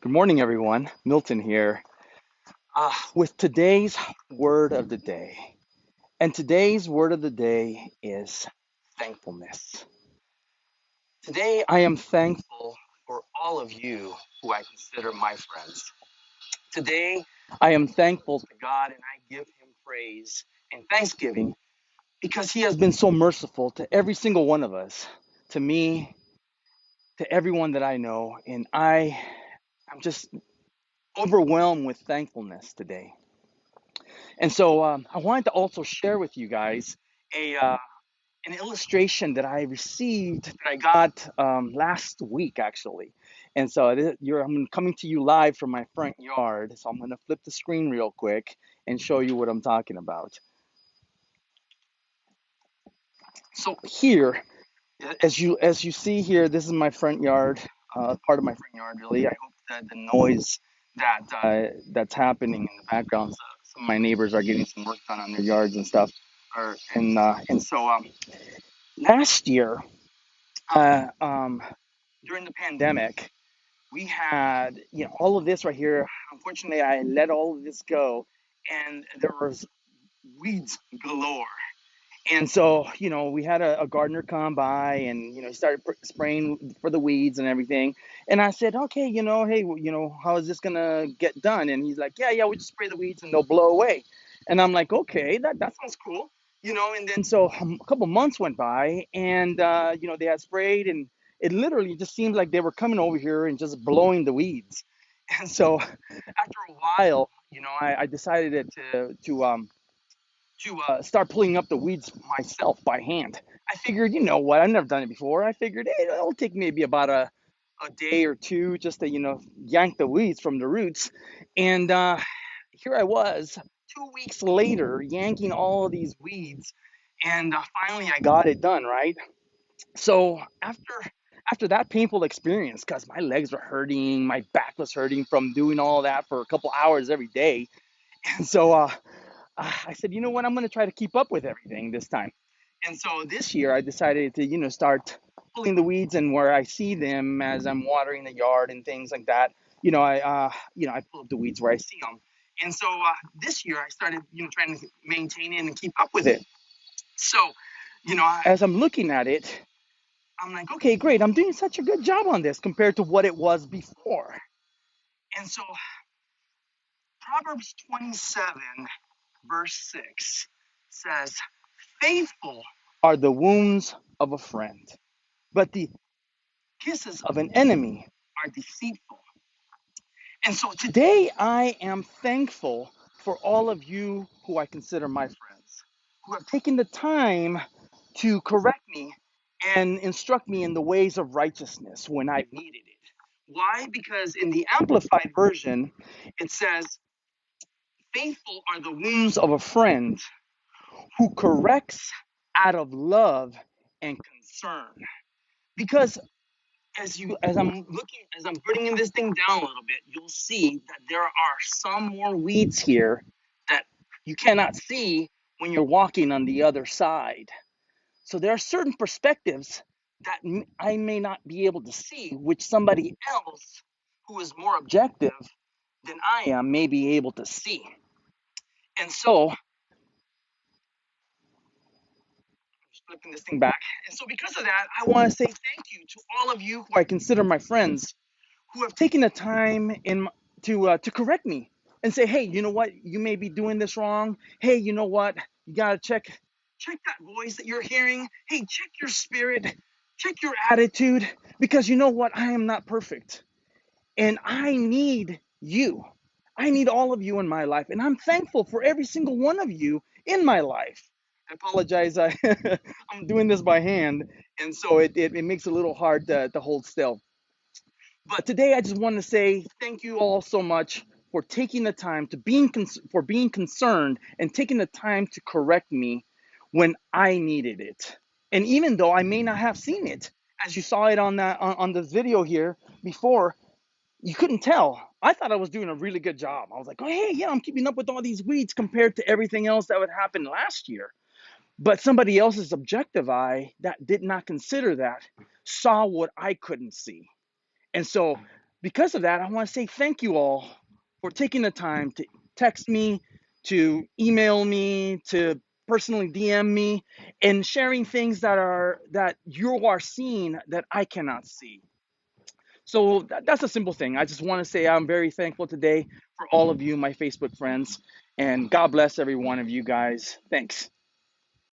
Good morning, everyone. Milton here with today's word of the day. And today's word of the day is thankfulness. Today, I am thankful for all of you who I consider my friends. Today, I am thankful to God and I give him praise and thanksgiving because he has been so merciful to every single one of us, to me, to everyone that I know. And I'm just overwhelmed with thankfulness today. And so I wanted to also share with you guys a an illustration that I received that I got last week actually. And so I'm coming to you live from my front yard. So I'm going to flip the screen real quick and show you what I'm talking about. So here, as you see here, this is my front yard, part of my front yard really. I hope that the noise that's happening in the background, some of my neighbors are getting some work done on their yards and stuff. And so last year, uh, um, during the pandemic, we had all of this right here. Unfortunately, I let all of this go, and there was weeds galore. And so, we had a gardener come by and, he started spraying for the weeds and everything. And I said, okay, hey, how is this going to get done? And he's like, yeah, we just spray the weeds and they'll blow away. And I'm like, okay, that sounds cool. And then so a couple months went by and, they had sprayed and it literally just seemed like they were coming over here and just blowing the weeds. And so after a while, I decided to start pulling up the weeds myself by hand. I figured, you know what, I've never done it before. I figured, hey, it'll take maybe about a day or two just to, yank the weeds from the roots. And here I was 2 weeks later yanking all of these weeds. And finally I got it done, right? So after that painful experience, because my legs were hurting, my back was hurting from doing all that for a couple hours every day. And so I said, you know what, I'm going to try to keep up with everything this time. And so this year I decided to, start pulling the weeds and where I see them as I'm watering the yard and things like that. I pull up the weeds where I see them. And so this year I started, trying to maintain it and keep up with it. So, as I'm looking at it, I'm like, okay, great. I'm doing such a good job on this compared to what it was before. And so Proverbs 27 verse 6 says, faithful are the wounds of a friend, but the kisses of an enemy are deceitful. And so today I am thankful for all of you who I consider my friends, who have taken the time to correct me and instruct me in the ways of righteousness when I needed it. Why? Because in the Amplified Version, it says, faithful are the wounds of a friend who corrects out of love and concern. Because as I'm bringing this thing down a little bit, you'll see that there are some more weeds here that you cannot see when you're walking on the other side. So there are certain perspectives that I may not be able to see, which somebody else who is more objective than I am may be able to see. And so flipping this thing back. And so because of that, I want to say thank you to all of you who I consider my friends who have taken the time to correct me and say, hey, you know what, you may be doing this wrong. Hey, you know what, you gotta check that voice that you're hearing. Hey, check your spirit, check your attitude, because you know what, I am not perfect, and I need you. I need all of you in my life, and I'm thankful for every single one of you in my life. I apologize, I'm doing this by hand, and so it makes it a little hard to hold still. But today I just want to say thank you all so much for taking the time to for being concerned and taking the time to correct me when I needed it. And even though I may not have seen it, as you saw it on the video here before, you couldn't tell. I thought I was doing a really good job. I was like, oh hey, yeah, I'm keeping up with all these weeds compared to everything else that would happen last year. But somebody else's objective eye that did not consider that saw what I couldn't see. And so because of that, I want to say thank you all for taking the time to text me, to email me, to personally DM me, and sharing things that you are seeing that I cannot see. So that's a simple thing. I just want to say I'm very thankful today for all of you, my Facebook friends, and God bless every one of you guys. Thanks.